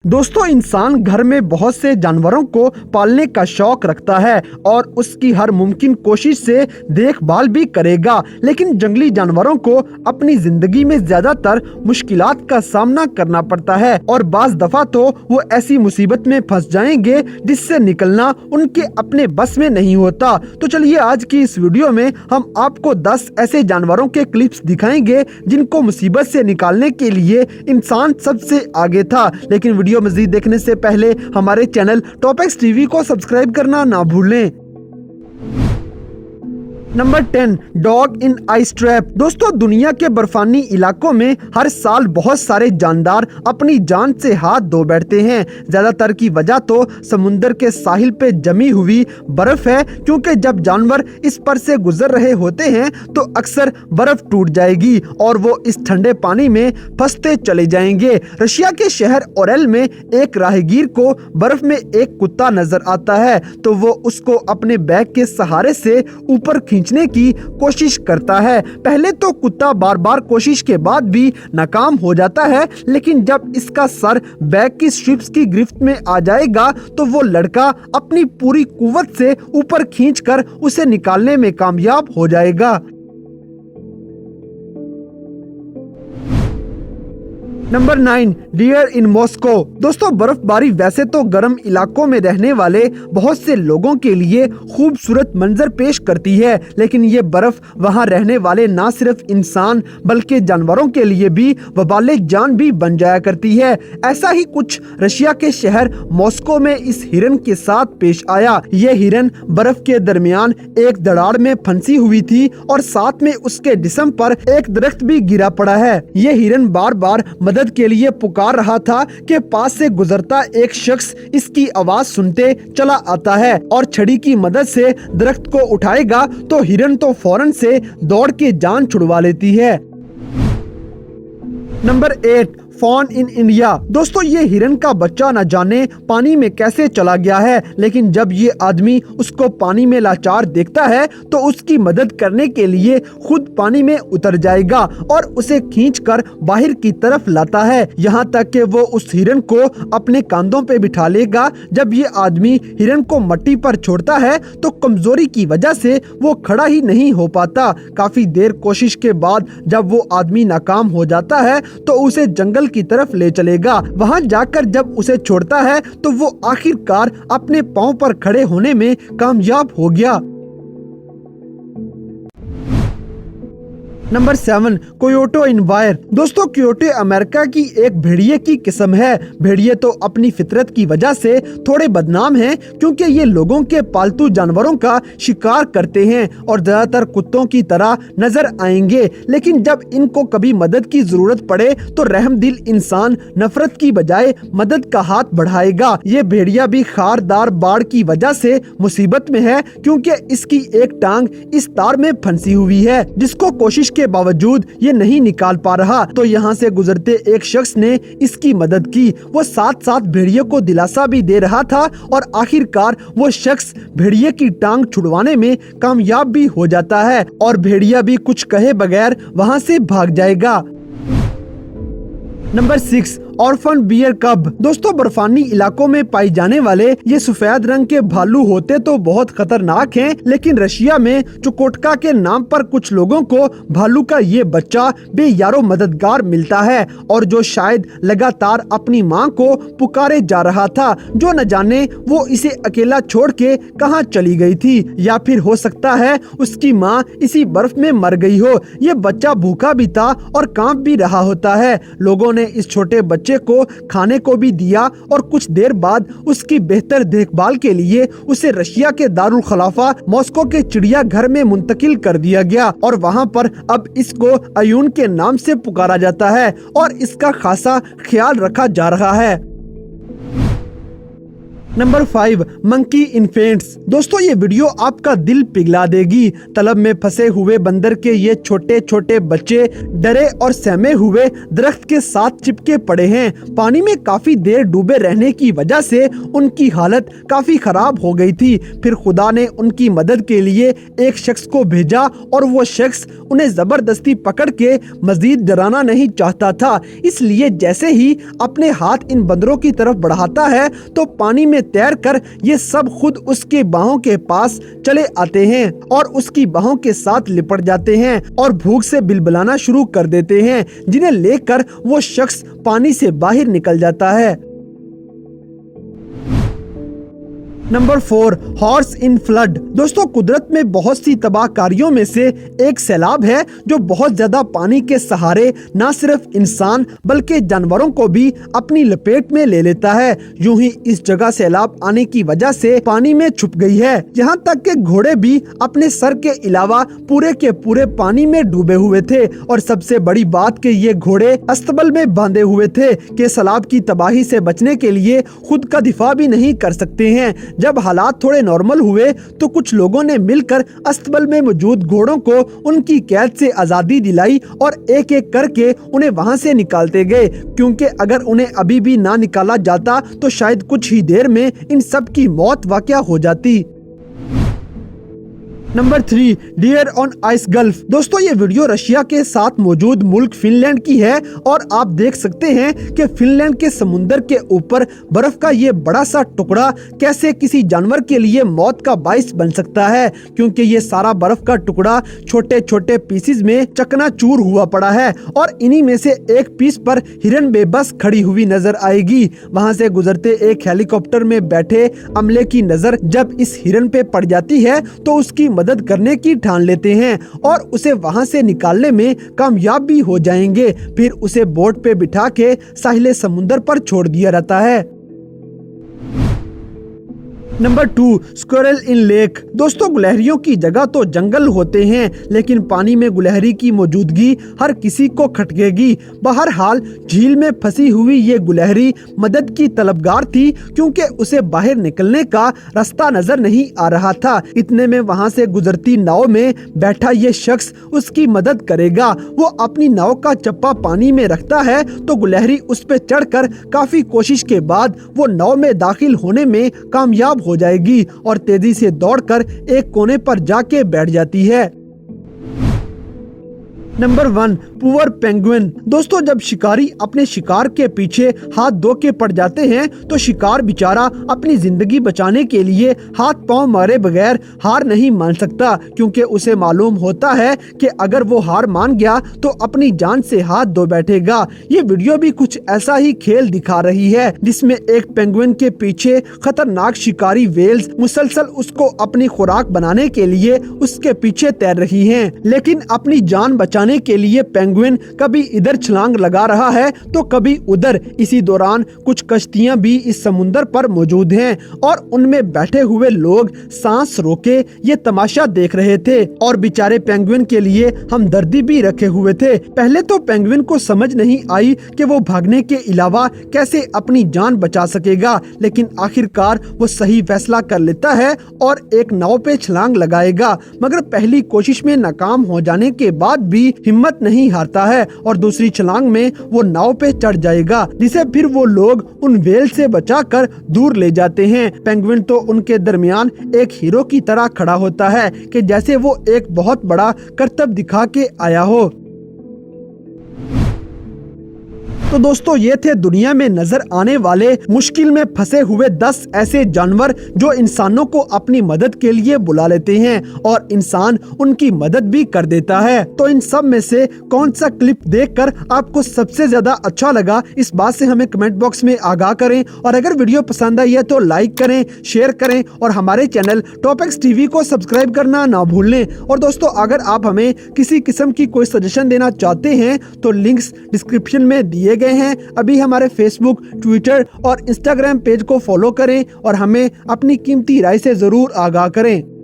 दोस्तों, इंसान घर में बहुत से जानवरों को पालने का शौक रखता है और उसकी हर मुमकिन कोशिश से देखभाल भी करेगा, लेकिन जंगली जानवरों को अपनी जिंदगी में ज्यादातर मुश्किलात का सामना करना पड़ता है और बाज दफा तो वो ऐसी मुसीबत में फंस जाएंगे जिससे निकलना उनके अपने बस में नहीं होता। तो चलिए आज की इस वीडियो में हम आपको 10 ऐसे जानवरों के क्लिप्स दिखाएंगे जिनको मुसीबत से निकालने के लिए इंसान सबसे आगे था। लेकिन वीडियो मज़ीद देखने से पहले हमारे चैनल टॉपिक्स टीवी को सब्सक्राइब करना ना भूलें। Number 10, dog in ice trap. दोस्तों, दुनिया के बर्फानी इलाकों में हर साल बहुत सारे जानदार अपनी जान से हाथ धो बैठते हैं। ज्यादातर की वजह तो समुंदर के साहिल पे जमी हुई बर्फ है, क्योंकि जब जानवर इस पर से गुजर रहे होते हैं तो अक्सर बर्फ टूट जाएगी और वो इस ठंडे पानी में फंसते चले जाएंगे। रशिया के शहर ओरेल में एक राहगीर को बर्फ में एक कुत्ता नजर आता है तो वो उसको अपने बैग के सहारे से ऊपर खींचने की कोशिश करता है। पहले तो कुत्ता बार बार कोशिश के बाद भी नाकाम हो जाता है, लेकिन जब इसका सर बैग की स्ट्रिप्स की गिरफ्त में आ जाएगा तो वो लड़का अपनी पूरी कुव्वत से ऊपर खींचकर उसे निकालने में कामयाब हो जाएगा। Number 9, deer in Moscow. दोस्तों, बर्फबारी वैसे तो गर्म इलाकों में रहने वाले बहुत से लोगों के लिए खूबसूरत मंजर पेश करती है, लेकिन ये बर्फ वहाँ रहने वाले न सिर्फ इंसान बल्कि जानवरों के लिए भी वबाले जान भी बन जाया करती है। ऐसा ही कुछ रशिया के शहर मॉस्को में इस हिरन के साथ पेश आया। ये हिरन बर्फ के दरमियान एक दरार में फंसी हुई थी और साथ में उसके जिस्म पर एक दरख्त भी गिरा पड़ा है। ये हिरन बार बार मदद के लिए पुकार रहा था कि पास से गुजरता एक शख्स इसकी आवाज सुनते चला आता है और छड़ी की मदद से दरख्त को उठाएगा तो हिरन तो फौरन से दौड़ के जान छुड़वा लेती है। Number 8, fawn in India. दोस्तों, ये हिरन का बच्चा न जाने पानी में कैसे चला गया है, लेकिन जब ये आदमी उसको पानी में लाचार देखता है तो उसकी मदद करने के लिए खुद पानी में उतर जाएगा और उसे खींचकर बाहर की तरफ लाता है, यहाँ तक कि वो उस हिरन को अपने कंधों पे बिठा लेगा। जब ये आदमी हिरन को मट्टी पर छोड़ता है तो कमजोरी की वजह से वो खड़ा ही नहीं हो पाता। काफी देर कोशिश के बाद जब वो आदमी नाकाम हो जाता है तो उसे जंगल की तरफ ले चलेगा। वहां जाकर जब उसे छोड़ता है तो वो आखिरकार अपने पांव पर खड़े होने में कामयाब हो गया। नंबर 7, कोयोटो इन वायर। दोस्तों, कोयोटे अमेरिका की एक भेड़िए की किस्म है। भेड़िए तो अपनी फितरत की वजह से थोड़े बदनाम हैं, क्योंकि ये लोगों के पालतू जानवरों का शिकार करते हैं और ज्यादातर कुत्तों की तरह नजर आएंगे, लेकिन जब इनको कभी मदद की जरूरत पड़े तो रहमदिल इंसान नफरत की बजाय मदद का हाथ बढ़ाएगा। ये भेड़िया भी खारदार बाड़ की वजह से मुसीबत में है, क्योंकि इसकी एक टांग इस तार में फंसी हुई है जिसको कोशिश के बावजूद ये नहीं निकाल पा रहा। तो यहाँ से गुजरते एक शख्स ने इसकी मदद की। वो साथ साथ भेड़िए को दिलासा भी दे रहा था और आखिरकार वो शख्स भेड़िए की टांग छुड़वाने में कामयाब भी हो जाता है और भेड़िया भी कुछ कहे बगैर वहाँ से भाग जाएगा। नंबर 6, ऑर्फन बियर कब। दोस्तों, बर्फानी इलाकों में पाई जाने वाले ये सफेद रंग के भालू होते तो बहुत खतरनाक हैं, लेकिन रशिया में चुकोटका के नाम पर कुछ लोगों को भालू का ये बच्चा बेयारो मददगार मिलता है और जो शायद लगातार अपनी माँ को पुकारे जा रहा था, जो न जाने वो इसे अकेला छोड़ के कहाँ चली गई थी, या फिर हो सकता है उसकी माँ इसी बर्फ में मर गई हो। ये बच्चा भूखा भी था और कांप भी रहा होता है। लोगों ने इस छोटे बच्चे को खाने को भी दिया और कुछ देर बाद उसकी बेहतर देखभाल के लिए उसे रशिया के दारुल खलाफा मॉस्को के चिड़िया घर में मुंतकिल कर दिया गया और वहां पर अब इसको अयून के नाम से पुकारा जाता है और इसका खासा ख्याल रखा जा रहा है। Number 5, monkey infants. दोस्तों ये वीडियो आपका दिल पिघला देगी। तालाब में फंसे हुए बंदर के ये छोटे छोटे बच्चे डरे और सहमे हुए दरख्त के साथ चिपके पड़े हैं। पानी में काफी देर डूबे रहने की वजह से उनकी हालत काफी खराब हो गई थी। फिर खुदा ने उनकी मदद के लिए एक शख्स को भेजा और वो शख्स उन्हें जबरदस्ती पकड़ के मजीद डराना नहीं चाहता था, इसलिए जैसे ही अपने हाथ इन बंदरों की तरफ बढ़ाता है तो पानी में तैर कर ये सब खुद उसके बाहों के पास चले आते हैं और उसकी बाहों के साथ लिपट जाते हैं और भूख से बिलबिलाना शुरू कर देते हैं, जिन्हें लेकर वो शख्स पानी से बाहर निकल जाता है। नंबर 4, हॉर्स इन फ्लड। दोस्तों कुदरत में बहुत सी तबाहकारियों में से एक सैलाब है जो बहुत ज्यादा पानी के सहारे न सिर्फ इंसान बल्कि जानवरों को भी अपनी लपेट में ले लेता है। यूं ही इस जगह सैलाब आने की वजह से पानी में छुप गई है, यहाँ तक कि घोड़े भी अपने सर के अलावा पूरे के पूरे पानी में डूबे हुए थे। और सबसे बड़ी बात कि ये घोड़े अस्तबल में बांधे हुए थे कि सैलाब की तबाही से बचने के लिए खुद का दिफा भी नहीं कर सकते हैं। जब हालात थोड़े नॉर्मल हुए तो कुछ लोगों ने मिलकर अस्तबल में मौजूद घोड़ों को उनकी कैद से आजादी दिलाई और एक एक करके उन्हें वहां से निकालते गए, क्योंकि अगर उन्हें अभी भी ना निकाला जाता तो शायद कुछ ही देर में इन सब की मौत वाक़या हो जाती। Number 3, deer on ice gulf. दोस्तों ये वीडियो रशिया के साथ मौजूद मुल्क फिनलैंड की है और आप देख सकते हैं कि फिनलैंड के समुंदर के ऊपर बर्फ का ये बड़ा सा टुकड़ा कैसे किसी जानवर के लिए मौत का बाइस बन सकता है, क्योंकि ये सारा बर्फ का टुकड़ा छोटे छोटे पीसेस में चकनाचूर हुआ पड़ा है और इन्हीं में से एक पीस पर हिरन बेबस खड़ी हुई नजर आएगी। वहां से गुजरते एक हेलीकॉप्टर में बैठे अमले की नजर जब इस हिरन पे पड़ जाती है तो उसकी मदद करने की ठान लेते हैं और उसे वहां से निकालने में कामयाब भी हो जाएंगे। फिर उसे बोट पे बिठा के साहिल समुंदर पर छोड़ दिया जाता है। नंबर 2, स्क्विरल इन लेक। दोस्तों गुलहरियों की जगह तो जंगल होते हैं, लेकिन पानी में गुलहरी की मौजूदगी हर किसी को खटकेगी। बहरहाल झील में फंसी हुई ये गुलहरी मदद की तलबगार थी, क्योंकि उसे बाहर निकलने का रास्ता नजर नहीं आ रहा था। इतने में वहां से गुजरती नाव में बैठा ये शख्स उसकी मदद करेगा। वो अपनी नाव का चप्पा पानी में रखता है तो गुलहरी उस पे चढ़कर काफी कोशिश के बाद वो नाव में दाखिल होने में कामयाब हो जाएगी और तेजी से दौड़कर एक कोने पर जाके बैठ जाती है। Number 1, poor penguin. दोस्तों जब शिकारी अपने शिकार के पीछे हाथ धो के पड़ जाते हैं तो शिकार बेचारा अपनी जिंदगी बचाने के लिए हाथ पांव मारे बगैर हार नहीं मान सकता, क्योंकि उसे मालूम होता है कि अगर वो हार मान गया तो अपनी जान से हाथ धो बैठेगा। ये वीडियो भी कुछ ऐसा ही खेल दिखा रही है, जिसमें एक पेंगुइन के पीछे खतरनाक शिकारी वेल्स मुसलसल उसको अपनी खुराक बनाने के लिए उसके पीछे तैर रही हैं, लेकिन अपनी जान बचाने के लिए पेंगुइन कभी इधर छलांग लगा रहा है तो कभी उधर। इसी दौरान कुछ कश्तियां भी इस समुंदर पर मौजूद हैं और उनमें बैठे हुए लोग सांस रोके ये तमाशा देख रहे थे और बेचारे पेंगुइन के लिए हमदर्दी भी रखे हुए थे। पहले तो पेंगुइन को समझ नहीं आई कि वो भागने के अलावा कैसे अपनी जान बचा सकेगा, लेकिन आखिरकार वो सही फैसला कर लेता है और एक नाव पे छलांग लगाएगा, मगर पहली कोशिश में नाकाम हो जाने के बाद भी हिम्मत नहीं हारता है और दूसरी छलांग में वो नाव पे चढ़ जाएगा, जिसे फिर वो लोग उन वेल से बचाकर दूर ले जाते हैं। पेंगुइन तो उनके दरमियान एक हीरो की तरह खड़ा होता है कि जैसे वो एक बहुत बड़ा करतब दिखा के आया हो। तो दोस्तों ये थे दुनिया में नजर आने वाले मुश्किल में फंसे हुए 10 ऐसे जानवर जो इंसानों को अपनी मदद के लिए बुला लेते हैं और इंसान उनकी मदद भी कर देता है। तो इन सब में से कौन सा क्लिप देखकर आपको सबसे ज्यादा अच्छा लगा, इस बात से हमें कमेंट बॉक्स में आगाह करें और अगर वीडियो पसंद आई है तो लाइक करें, शेयर करें और हमारे चैनल टॉपिक्स टीवी को सब्सक्राइब करना ना भूलें। और दोस्तों अगर आप हमें किसी किस्म की कोई सजेशन देना चाहते हैं तो लिंक्स डिस्क्रिप्शन में दिए गए हैं। अभी हमारे फेसबुक, ट्विटर और इंस्टाग्राम पेज को फॉलो करें और हमें अपनी कीमती राय से जरूर आगाह करें।